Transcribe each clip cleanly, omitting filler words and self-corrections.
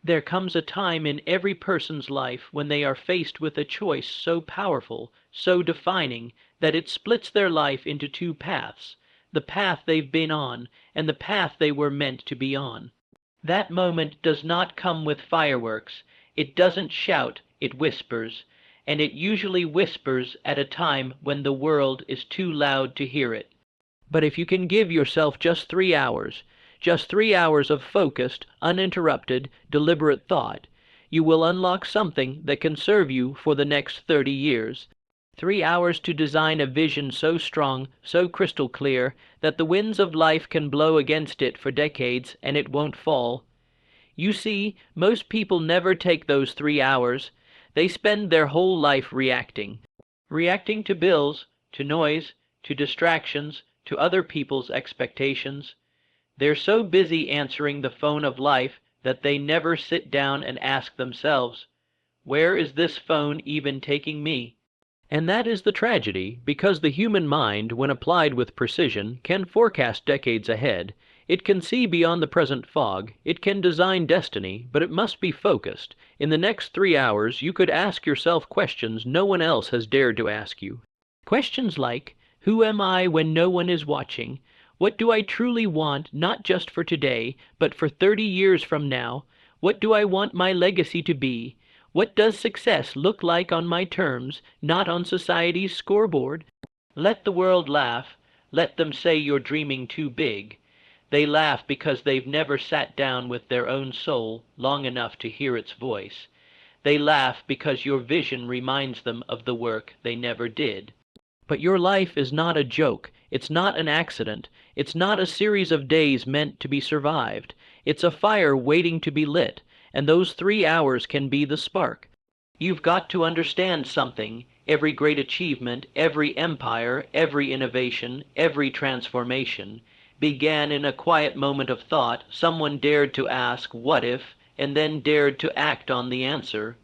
There comes a time in every person's life when they are faced with a choice so powerful, so defining, that it splits their life into two paths, the path they've been on and the path they were meant to be on. That moment does not come with fireworks, it doesn't shout, it whispers, and it usually whispers at a time when the world is too loud to hear it. But if you can give yourself just 3 hours, just 3 hours of focused, uninterrupted, deliberate thought, you will unlock something that can serve you for the next 30 years. 3 hours to design a vision so strong, so crystal clear, that the winds of life can blow against it for decades and it won't fall. You see, most people never take those 3 hours. They spend their whole life reacting. Reacting to bills, to noise, to distractions, to other people's expectations. They're so busy answering the phone of life that they never sit down and ask themselves, where is this phone even taking me? And that is the tragedy, because the human mind, when applied with precision, can forecast decades ahead. It can see beyond the present fog, it can design destiny, but it must be focused. In the next 3 hours, you could ask yourself questions no one else has dared to ask you. Questions like, who am I when no one is watching? What do I truly want, not just for today, but for 30 years from now? What do I want my legacy to be? What does success look like on my terms, not on society's scoreboard? Let the world laugh. Let them say you're dreaming too big. They laugh because they've never sat down with their own soul long enough to hear its voice. They laugh because your vision reminds them of the work they never did. But your life is not a joke. It's not an accident. It's not a series of days meant to be survived. It's a fire waiting to be lit, and those 3 hours can be the spark. You've got to understand something. Every great achievement, every empire, every innovation, every transformation began in a quiet moment of thought. Someone dared to ask, what if, and then dared to act on the answer.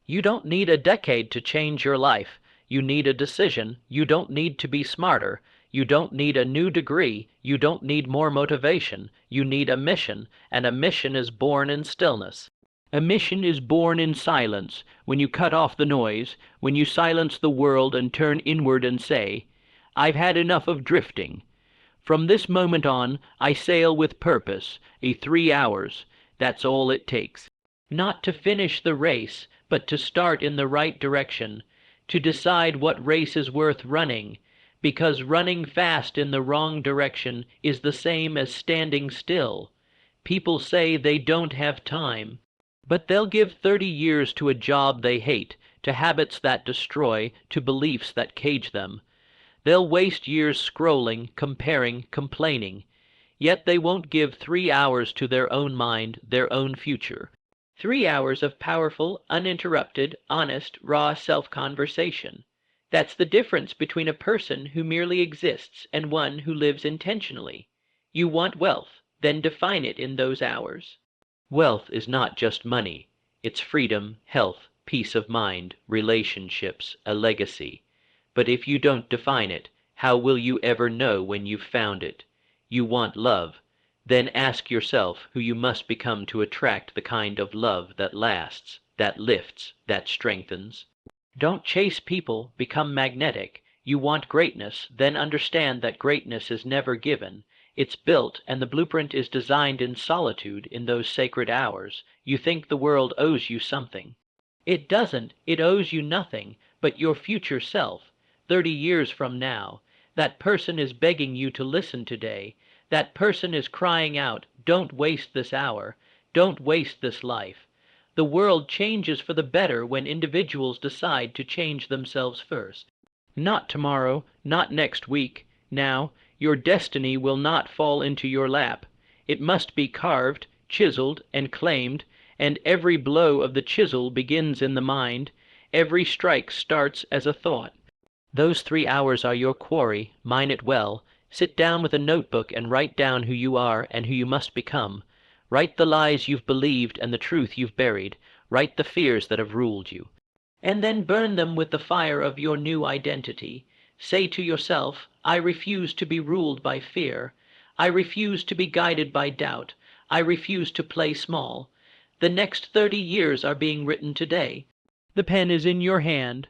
You don't need a decade to change your life. You need a decision. You don't need to be smarter. You don't need a new degree. You don't need more motivation. You need a mission, and a mission is born in stillness. A mission is born in silence, when you cut off the noise, when you silence the world and turn inward and say, I've had enough of drifting. From this moment on, I sail with purpose, 3 hours. That's all it takes. Not to finish the race, but to start in the right direction, to decide what race is worth running, because running fast in the wrong direction is the same as standing still. People say they don't have time, but they'll give 30 years to a job they hate, to habits that destroy, to beliefs that cage them. They'll waste years scrolling, comparing, complaining, yet they won't give 3 hours to their own mind, their own future. 3 hours of powerful, uninterrupted, honest, raw self-conversation. That's the difference between a person who merely exists and one who lives intentionally. You want wealth, then define it in those hours. Wealth is not just money. It's freedom, health, peace of mind, relationships, a legacy. But if you don't define it, how will you ever know when you've found it? You want love. Then ask yourself who you must become to attract the kind of love that lasts, that lifts, that strengthens. Don't chase people, become magnetic. You want greatness, then understand that greatness is never given. It's built, and the blueprint is designed in solitude in those sacred hours. You think the world owes you something. It doesn't. It owes you nothing but your future self. 30 years from now, that person is begging you to listen today. That person is crying out, don't waste this hour, don't waste this life. The world changes for the better when individuals decide to change themselves first. Not tomorrow, not next week, now. Your destiny will not fall into your lap. It must be carved, chiseled, and claimed, and every blow of the chisel begins in the mind. Every strike starts as a thought. Those 3 hours are your quarry. Mine it well. Sit down with a notebook and write down who you are and who you must become. Write the lies you've believed and the truth you've buried. Write the fears that have ruled you. And then burn them with the fire of your new identity. Say to yourself, I refuse to be ruled by fear. I refuse to be guided by doubt. I refuse to play small. The next 30 years are being written today. The pen is in your hand.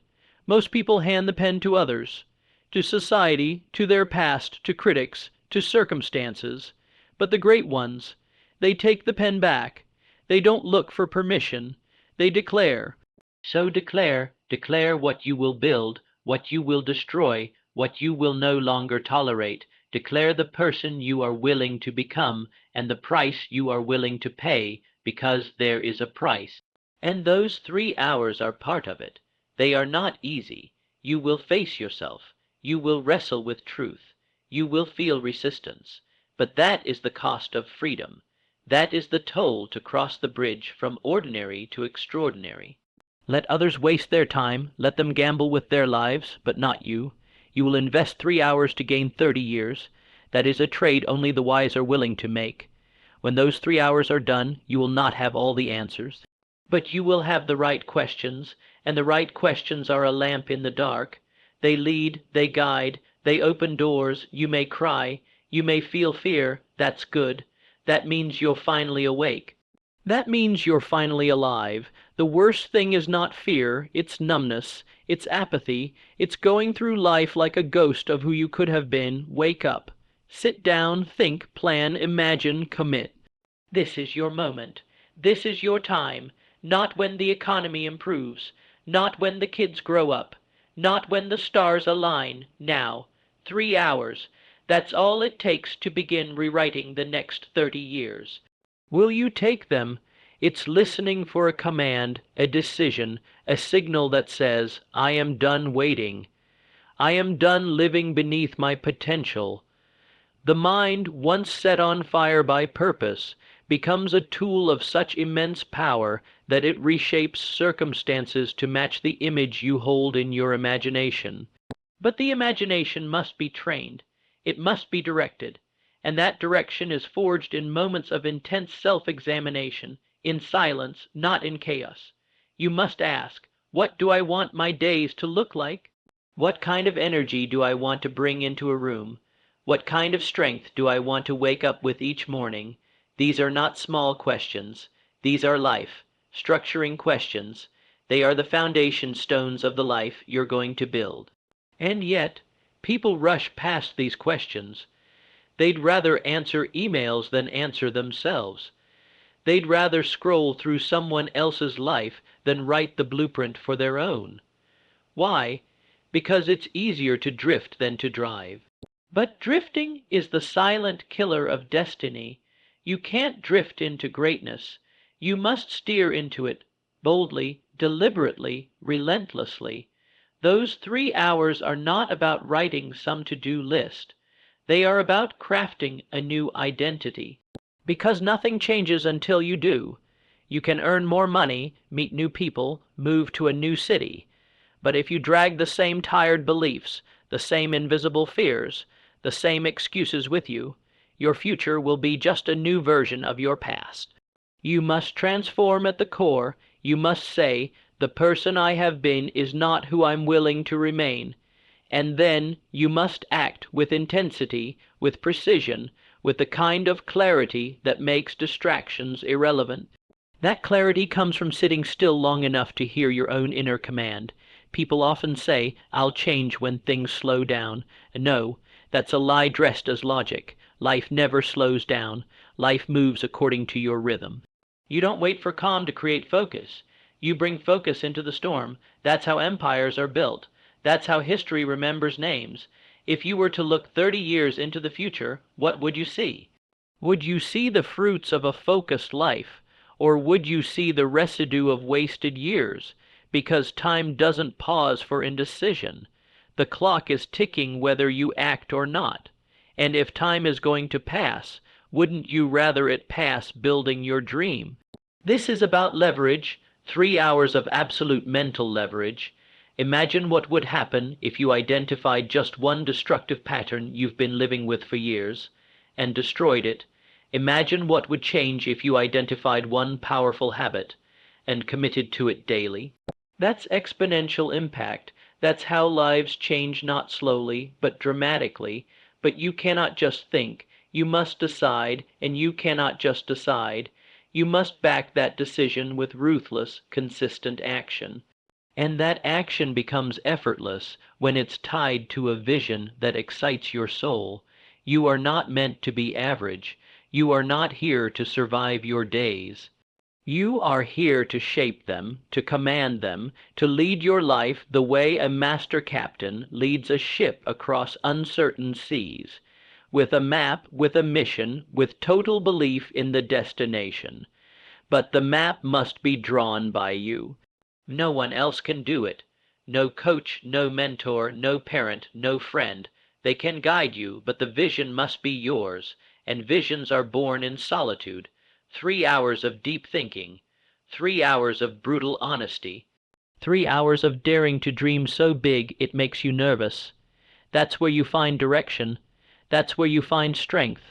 Most people hand the pen to others, to society, to their past, to critics, to circumstances. But the great ones, they take the pen back. They don't look for permission. They declare. So declare, declare what you will build, what you will destroy, what you will no longer tolerate. Declare the person you are willing to become and the price you are willing to pay, because there is a price. And those 3 hours are part of it. They are not easy. You will face yourself. You will wrestle with truth. You will feel resistance. But that is the cost of freedom. That is the toll to cross the bridge from ordinary to extraordinary. Let others waste their time. Let them gamble with their lives, but not you. You will invest 3 hours to gain 30 years. That is a trade only the wise are willing to make. When those 3 hours are done, you will not have all the answers. But you will have the right questions, and the right questions are a lamp in the dark. They lead, they guide, they open doors. You may cry, you may feel fear. That's good. That means you're finally awake. That means you're finally alive. The worst thing is not fear, it's numbness, it's apathy, it's going through life like a ghost of who you could have been. Wake up. Sit down, think, plan, imagine, commit. This is your moment. This is your time. Not when the economy improves. Not when the kids grow up. Not when the stars align. Now. 3 hours. That's all it takes to begin rewriting the next 30 years. Will you take them? It's listening for a command, a decision, a signal that says, I am done waiting. I am done living beneath my potential. The mind, once set on fire by purpose, becomes a tool of such immense power that it reshapes circumstances to match the image you hold in your imagination. But the imagination must be trained. It must be directed. And that direction is forged in moments of intense self-examination, in silence, not in chaos. You must ask, what do I want my days to look like? What kind of energy do I want to bring into a room? What kind of strength do I want to wake up with each morning? These are not small questions. These are life, structuring questions. They are the foundation stones of the life you're going to build. And yet, people rush past these questions. They'd rather answer emails than answer themselves. They'd rather scroll through someone else's life than write the blueprint for their own. Why? Because it's easier to drift than to drive. But drifting is the silent killer of destiny. You can't drift into greatness. You must steer into it, boldly, deliberately, relentlessly. Those 3 hours are not about writing some to-do list. They are about crafting a new identity. Because nothing changes until you do. You can earn more money, meet new people, move to a new city. But if you drag the same tired beliefs, the same invisible fears, the same excuses with you, your future will be just a new version of your past. You must transform at the core. You must say, the person I have been is not who I'm willing to remain. And then you must act with intensity, with precision, with the kind of clarity that makes distractions irrelevant. That clarity comes from sitting still long enough to hear your own inner command. People often say, I'll change when things slow down. No, that's a lie dressed as logic. Life never slows down. Life moves according to your rhythm. You don't wait for calm to create focus. You bring focus into the storm. That's how empires are built. That's how history remembers names. If you were to look 30 years into the future, what would you see? Would you see the fruits of a focused life, or would you see the residue of wasted years? Because time doesn't pause for indecision. The clock is ticking whether you act or not. And if time is going to pass, wouldn't you rather it pass building your dream? This is about leverage, 3 hours of absolute mental leverage. Imagine what would happen if you identified just one destructive pattern you've been living with for years and destroyed it. Imagine what would change if you identified one powerful habit and committed to it daily. That's exponential impact. That's how lives change, not slowly, but dramatically. But you cannot just think. You must decide, and you cannot just decide. You must back that decision with ruthless, consistent action. And that action becomes effortless when it's tied to a vision that excites your soul. You are not meant to be average. You are not here to survive your days. You are here to shape them, to command them, to lead your life the way a master captain leads a ship across uncertain seas, with a map, with a mission, with total belief in the destination. But the map must be drawn by you. No one else can do it. No coach, no mentor, no parent, no friend. They can guide you, but the vision must be yours, and visions are born in solitude. 3 hours of deep thinking, 3 hours of brutal honesty, 3 hours of daring to dream so big it makes you nervous. That's where you find direction. That's where you find strength.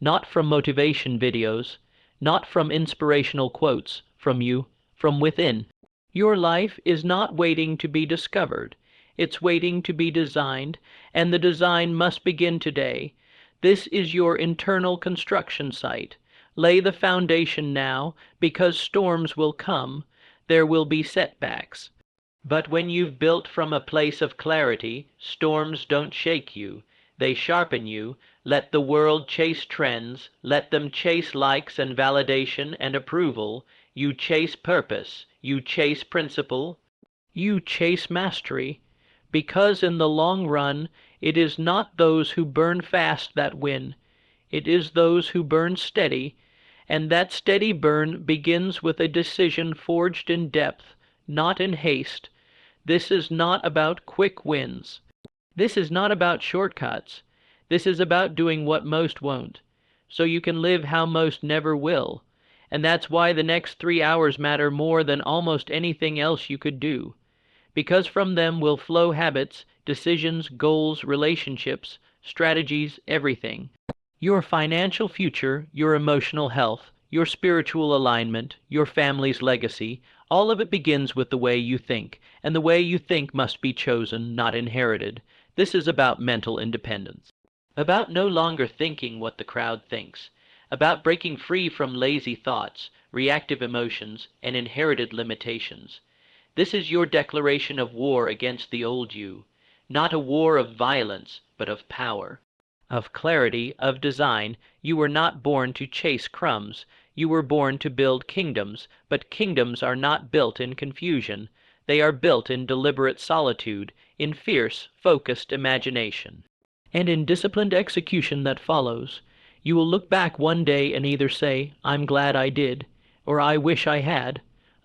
Not from motivation videos, not from inspirational quotes, from you, from within. Your life is not waiting to be discovered. It's waiting to be designed, and the design must begin today. This is your internal construction site. Lay the foundation now, because storms will come. There will be setbacks. But when you've built from a place of clarity, storms don't shake you. They sharpen you. Let the world chase trends. Let them chase likes and validation and approval. You chase purpose. You chase principle. You chase mastery. Because in the long run, it is not those who burn fast that win. It is those who burn steady. And that steady burn begins with a decision forged in depth, not in haste. This is not about quick wins. This is not about shortcuts. This is about doing what most won't, so you can live how most never will. And that's why the next 3 hours matter more than almost anything else you could do. Because from them will flow habits, decisions, goals, relationships, strategies, everything. Your financial future, your emotional health, your spiritual alignment, your family's legacy, all of it begins with the way you think, and the way you think must be chosen, not inherited. This is about mental independence. About no longer thinking what the crowd thinks. About breaking free from lazy thoughts, reactive emotions, and inherited limitations. This is your declaration of war against the old you. Not a war of violence, but of power. Of clarity, of design. You were not born to chase crumbs. You were born to build kingdoms, but kingdoms are not built in confusion. They are built in deliberate solitude, in fierce, focused imagination. And in disciplined execution that follows. You will look back one day and either say, "I'm glad I did," or "I wish I had."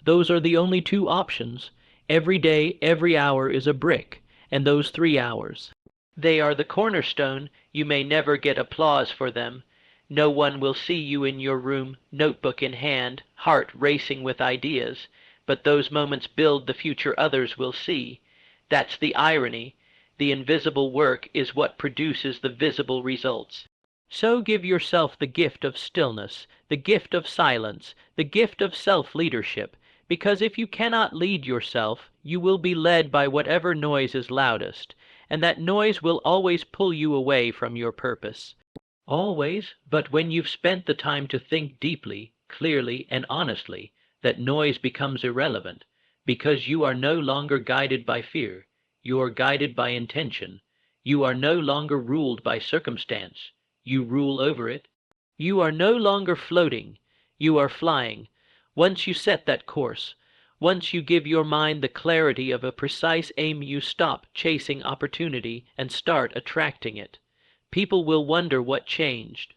Those are the only two options. Every day, every hour is a brick, and those 3 hours. They are the cornerstone. You may never get applause for them. No one will see you in your room, notebook in hand, heart racing with ideas, but those moments build the future others will see. That's the irony. The invisible work is what produces the visible results. So give yourself the gift of stillness, the gift of silence, the gift of self-leadership, because if you cannot lead yourself, you will be led by whatever noise is loudest, and that noise will always pull you away from your purpose. Always, but when you've spent the time to think deeply, clearly, and honestly, that noise becomes irrelevant, because you are no longer guided by fear, you are guided by intention. You are no longer ruled by circumstance, you rule over it. You are no longer floating, you are flying. Once you set that course, once you give your mind the clarity of a precise aim, you stop chasing opportunity and start attracting it. People will wonder what changed.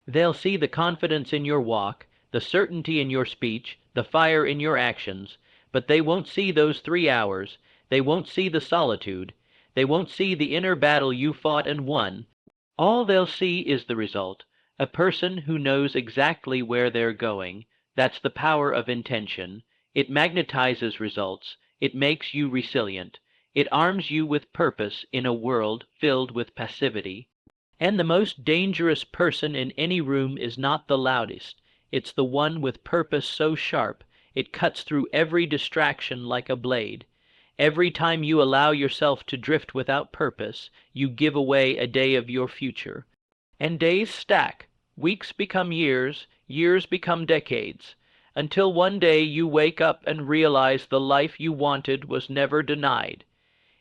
They'll see the confidence in your walk, the certainty in your speech, the fire in your actions, but they won't see those 3 hours. They won't see the solitude. They won't see the inner battle you fought and won. All they'll see is the result, a person who knows exactly where they're going. That's the power of intention. It magnetizes results. It makes you resilient. It arms you with purpose in a world filled with passivity. And the most dangerous person in any room is not the loudest. It's the one with purpose so sharp, it cuts through every distraction like a blade. Every time you allow yourself to drift without purpose, you give away a day of your future. And days stack. Weeks become years, years become decades. until one day you wake up and realize the life you wanted was never denied.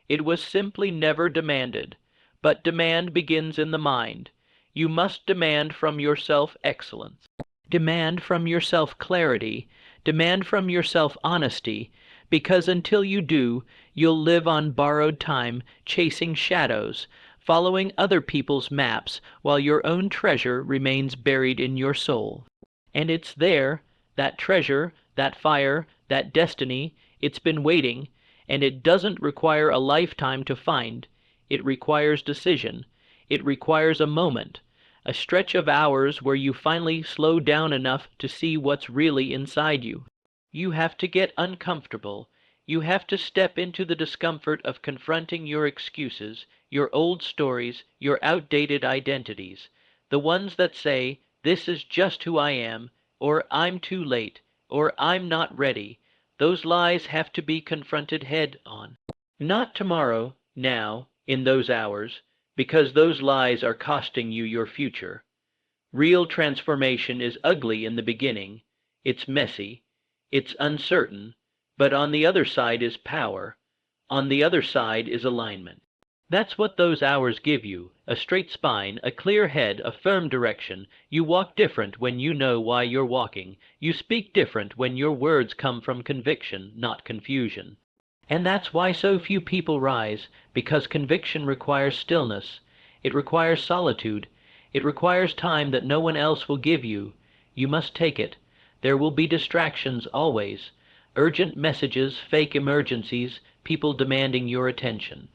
It was simply never demanded. But demand begins in the mind. You must demand from yourself excellence. Demand from yourself clarity. Demand from yourself honesty, because until you do, you'll live on borrowed time, chasing shadows, following other people's maps, while your own treasure remains buried in your soul. And it's there, that treasure, that fire, that destiny, it's been waiting, and it doesn't require a lifetime to find. It requires decision. It requires a moment, a stretch of hours where you finally slow down enough to see what's really inside you. You have to get uncomfortable. You have to step into the discomfort of confronting your excuses, your old stories, your outdated identities, the ones that say, "This is just who I am," or "I'm too late," or "I'm not ready." Those lies have to be confronted head on. Not tomorrow, now, in those hours, because those lies are costing you your future. Real transformation is ugly in the beginning. It's messy. It's uncertain. But on the other side is power. On the other side is alignment. That's what those hours give you, a straight spine, a clear head, a firm direction. You walk different when you know why you're walking. You speak different when your words come from conviction, not confusion. And that's why so few people rise, because conviction requires stillness. It requires solitude. It requires time that no one else will give you. You must take it. There will be distractions always. Urgent messages, fake emergencies, people demanding your attention.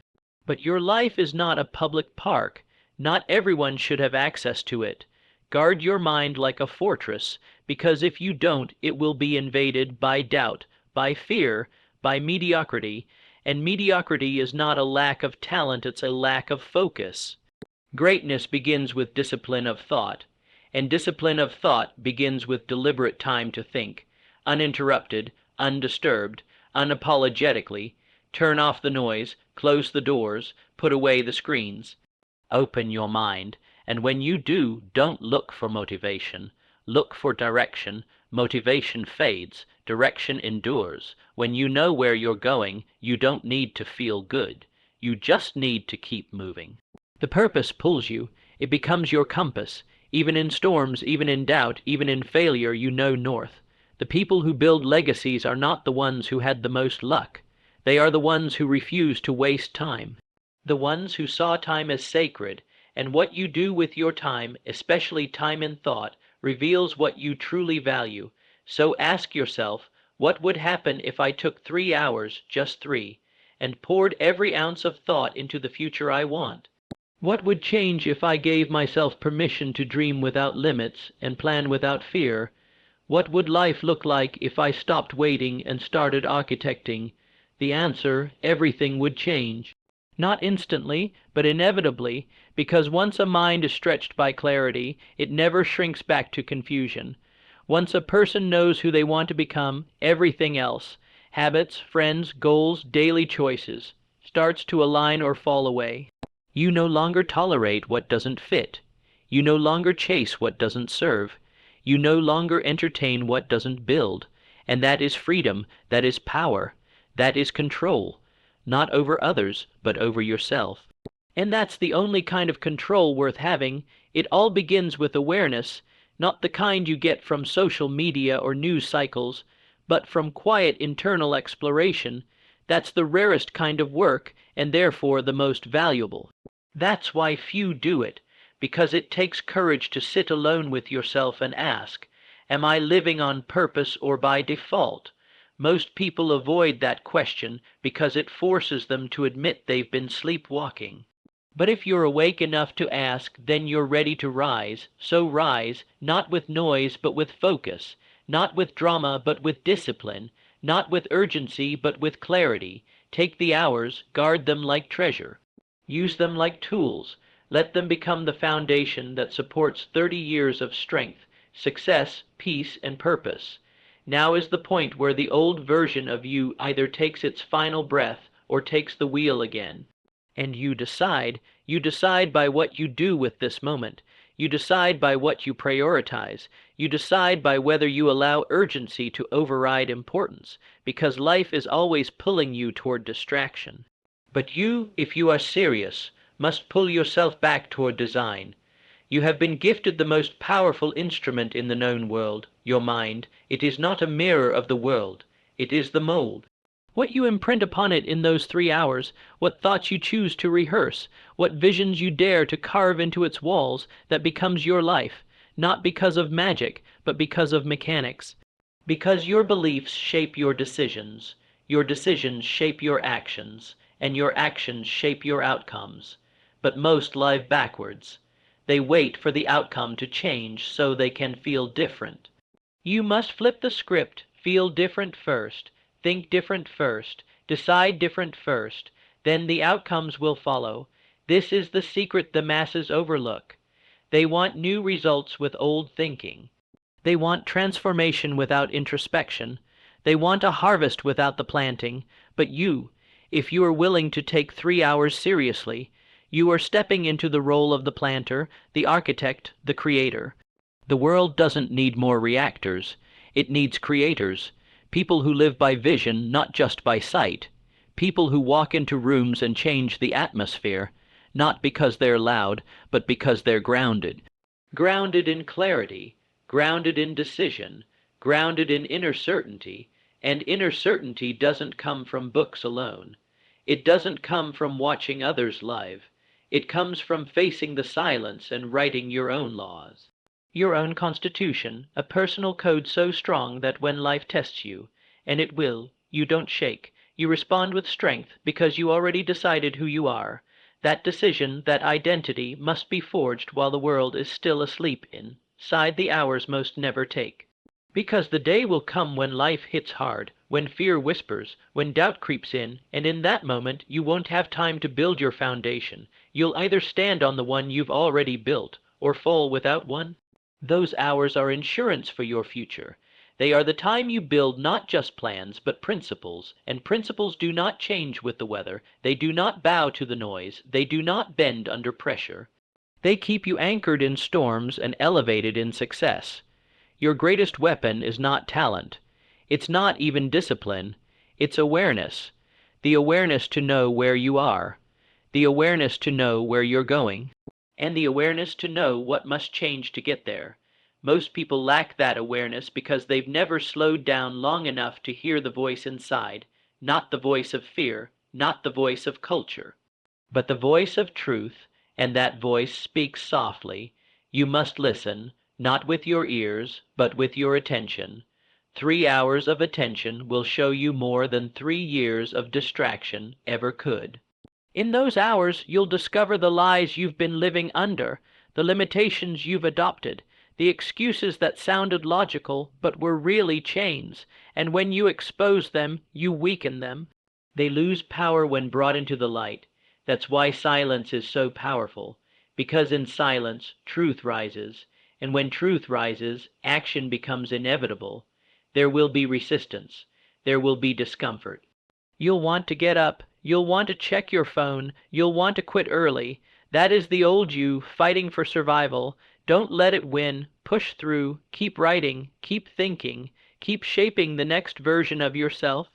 But your life is not a public park. Not everyone should have access to it. Guard your mind like a fortress, because if you don't, it will be invaded by doubt, by fear, by mediocrity, and mediocrity is not a lack of talent, it's a lack of focus. Greatness begins with discipline of thought, and discipline of thought begins with deliberate time to think, uninterrupted, undisturbed, unapologetically. Turn off the noise, close the doors, put away the screens. Open your mind, and when you do, don't look for motivation. Look for direction. Motivation fades, direction endures. When you know where you're going, you don't need to feel good. You just need to keep moving. The purpose pulls you. It becomes your compass. Even in storms, even in doubt, even in failure, you know north. The people who build legacies are not the ones who had the most luck. They are the ones who refuse to waste time. The ones who saw time as sacred, and what you do with your time, especially time in thought, reveals what you truly value. So ask yourself, what would happen if I took 3 hours, just 3, and poured every ounce of thought into the future I want? What would change if I gave myself permission to dream without limits and plan without fear? What would life look like if I stopped waiting and started architecting? The answer, everything would change. Not instantly, but inevitably, because once a mind is stretched by clarity, it never shrinks back to confusion. Once a person knows who they want to become, everything else, habits, friends, goals, daily choices, starts to align or fall away. You no longer tolerate what doesn't fit. You no longer chase what doesn't serve. You no longer entertain what doesn't build. And that is freedom, that is power, that is control. Not over others, but over yourself. And that's the only kind of control worth having. It all begins with awareness, not the kind you get from social media or news cycles, but from quiet internal exploration. That's the rarest kind of work, and therefore the most valuable. That's why few do it, because it takes courage to sit alone with yourself and ask, am I living on purpose or by default? Most people avoid that question because it forces them to admit they've been sleepwalking. But if you're awake enough to ask, then you're ready to rise. So rise, not with noise but with focus, not with drama but with discipline, not with urgency but with clarity. Take the hours, guard them like treasure. Use them like tools. Let them become the foundation that supports 30 years of strength, success, peace, and purpose. Now is the point where the old version of you either takes its final breath or takes the wheel again. And you decide by what you do with this moment. You decide by what you prioritize. You decide by whether you allow urgency to override importance, because life is always pulling you toward distraction. But you, if you are serious, must pull yourself back toward design. You have been gifted the most powerful instrument in the known world, your mind. It is not a mirror of the world. It is the mold. What you imprint upon it in those 3 hours, what thoughts you choose to rehearse, what visions you dare to carve into its walls, that becomes your life, not because of magic, but because of mechanics. Because your beliefs shape your decisions shape your actions, and your actions shape your outcomes. But most live backwards. They wait for the outcome to change so they can feel different. You must flip the script, feel different first, think different first, decide different first, then the outcomes will follow. This is the secret the masses overlook. They want new results with old thinking. They want transformation without introspection. They want a harvest without the planting. But you, if you are willing to take 3 hours seriously, you are stepping into the role of the planter, the architect, the creator. The world doesn't need more reactors. It needs creators, people who live by vision, not just by sight, people who walk into rooms and change the atmosphere, not because they're loud, but because they're grounded. Grounded in clarity, grounded in decision, grounded in inner certainty, and inner certainty doesn't come from books alone. It doesn't come from watching others live. It comes from facing the silence and writing your own laws. Your own constitution, a personal code so strong that when life tests you, and it will, you don't shake. You respond with strength because you already decided who you are. That decision, that identity, must be forged while the world is still asleep inside the hours most never take. Because the day will come when life hits hard, when fear whispers, when doubt creeps in, and in that moment you won't have time to build your foundation. You'll either stand on the one you've already built, or fall without one. Those hours are insurance for your future. They are the time you build not just plans, but principles, and principles do not change with the weather. They do not bow to the noise. They do not bend under pressure. They keep you anchored in storms and elevated in success. Your greatest weapon is not talent. It's not even discipline. It's awareness. The awareness to know where you are. The awareness to know where you're going. And the awareness to know what must change to get there. Most people lack that awareness because they've never slowed down long enough to hear the voice inside, not the voice of fear, not the voice of culture, but the voice of truth, and that voice speaks softly. You must listen, not with your ears, but with your attention. 3 hours of attention will show you more than 3 years of distraction ever could. In those hours, you'll discover the lies you've been living under, the limitations you've adopted, the excuses that sounded logical but were really chains, and when you expose them, you weaken them. They lose power when brought into the light. That's why silence is so powerful, because in silence, truth rises, and when truth rises, action becomes inevitable. There will be resistance. There will be discomfort. You'll want to get up. You'll want to check your phone. You'll want to quit early. That is the old you fighting for survival. Don't let it win. Push through. Keep writing. Keep thinking. Keep shaping the next version of yourself.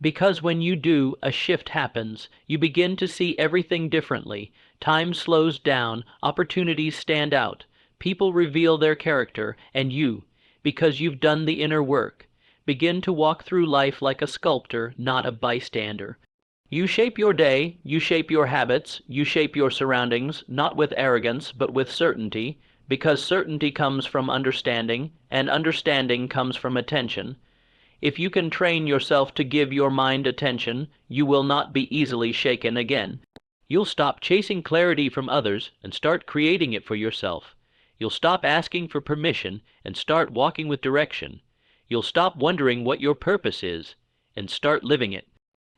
Because when you do, a shift happens. You begin to see everything differently. Time slows down. Opportunities stand out. People reveal their character, and you, because you've done the inner work, begin to walk through life like a sculptor, not a bystander. You shape your day, you shape your habits, you shape your surroundings, not with arrogance, but with certainty, because certainty comes from understanding, and understanding comes from attention. If you can train yourself to give your mind attention, you will not be easily shaken again. You'll stop chasing clarity from others and start creating it for yourself. You'll stop asking for permission and start walking with direction. You'll stop wondering what your purpose is and start living it.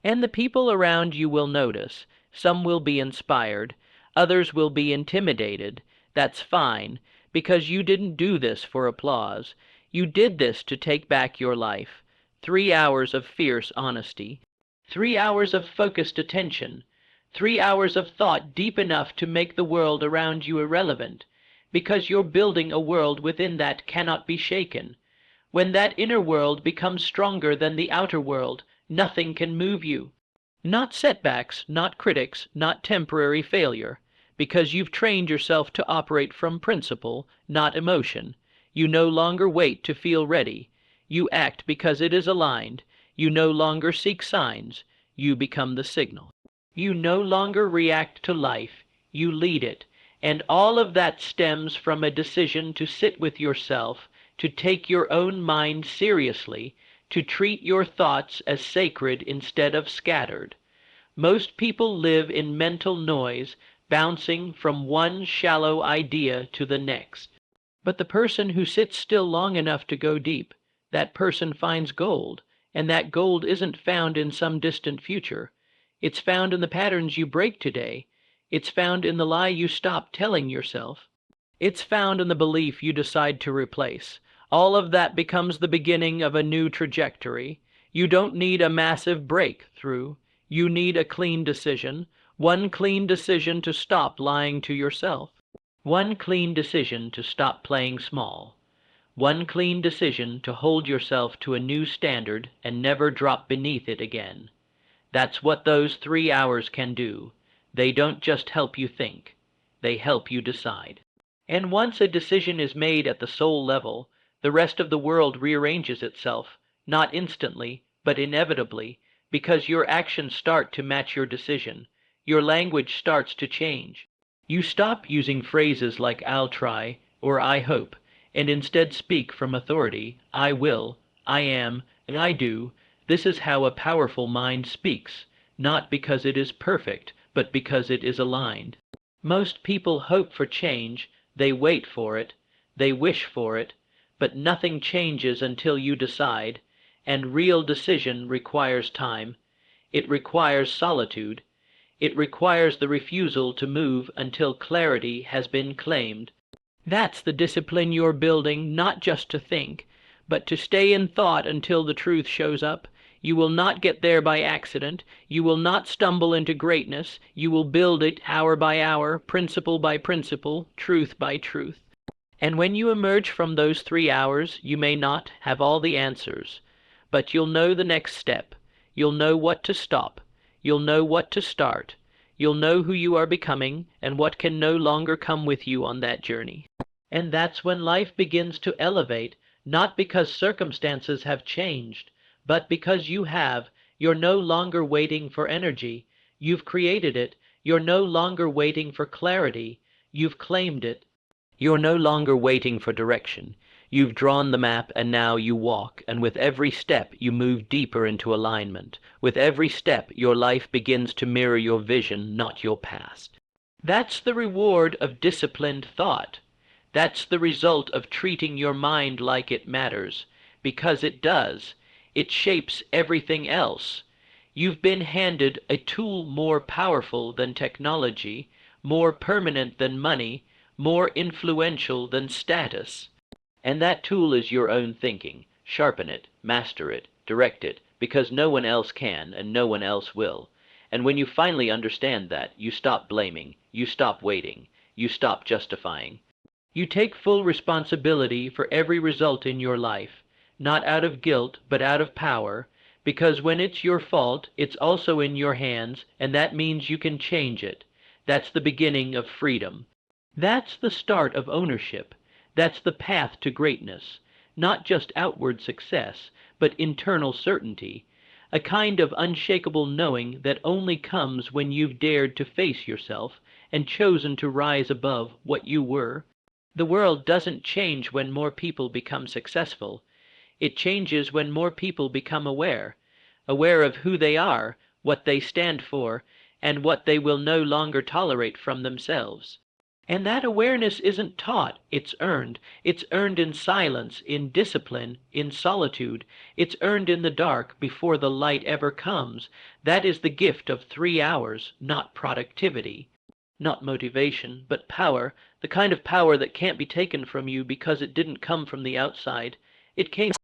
And the people around you will notice. Some will be inspired. Others will be intimidated. That's fine, because you didn't do this for applause. You did this to take back your life. 3 hours of fierce honesty. 3 hours of focused attention. 3 hours of thought deep enough to make the world around you irrelevant. because you're building a world within that cannot be shaken. When that inner world becomes stronger than the outer world, nothing can move you. Not setbacks, not critics, not temporary failure, because you've trained yourself to operate from principle, not emotion. You no longer wait to feel ready. You act because it is aligned. You no longer seek signs. You become the signal. You no longer react to life. You lead it. And all of that stems from a decision to sit with yourself, to take your own mind seriously, to treat your thoughts as sacred instead of scattered. Most people live in mental noise, bouncing from one shallow idea to the next. But the person who sits still long enough to go deep, that person finds gold, and that gold isn't found in some distant future. It's found in the patterns you break today. It's found in the lie you stop telling yourself. It's found in the belief you decide to replace. All of that becomes the beginning of a new trajectory. You don't need a massive breakthrough. You need a clean decision. One clean decision to stop lying to yourself. One clean decision to stop playing small. One clean decision to hold yourself to a new standard and never drop beneath it again. That's what those 3 hours can do. They don't just help you think. They help you decide. And once a decision is made at the soul level, the rest of the world rearranges itself, not instantly, but inevitably, because your actions start to match your decision. Your language starts to change. You stop using phrases like "I'll try" or "I hope," and instead speak from authority. "I will," "I am," and "I do." This is how a powerful mind speaks, not because it is perfect, but because it is aligned. Most people hope for change, they wait for it, they wish for it, but nothing changes until you decide, and real decision requires time. It requires solitude. It requires the refusal to move until clarity has been claimed. That's the discipline you're building, not just to think, but to stay in thought until the truth shows up. You will not get there by accident. You will not stumble into greatness. You will build it hour by hour, principle by principle, truth by truth. And when you emerge from those 3 hours, you may not have all the answers, but you'll know the next step. You'll know what to stop. You'll know what to start. You'll know who you are becoming and what can no longer come with you on that journey. And that's when life begins to elevate, not because circumstances have changed, but because you have. You're no longer waiting for energy. You've created it. You're no longer waiting for clarity. You've claimed it. You're no longer waiting for direction. You've drawn the map and now you walk, and with every step you move deeper into alignment. With every step your life begins to mirror your vision, not your past. That's the reward of disciplined thought. That's the result of treating your mind like it matters, because it does. It shapes everything else. You've been handed a tool more powerful than technology, more permanent than money, more influential than status. And that tool is your own thinking. Sharpen it, master it, direct it, because no one else can and no one else will. And when you finally understand that, you stop blaming, you stop waiting, you stop justifying. You take full responsibility for every result in your life, not out of guilt, but out of power, because when it's your fault, it's also in your hands, and that means you can change it. That's the beginning of freedom. That's the start of ownership. That's the path to greatness. Not just outward success, but internal certainty. A kind of unshakable knowing that only comes when you've dared to face yourself and chosen to rise above what you were. The world doesn't change when more people become successful. It changes when more people become aware of who they are, what they stand for, and what they will no longer tolerate from themselves. And that awareness isn't taught, it's earned. It's earned in silence, in discipline, in solitude. It's earned in the dark before the light ever comes. That is the gift of 3 hours, not productivity, not motivation, but power, the kind of power that can't be taken from you because it didn't come from the outside. It came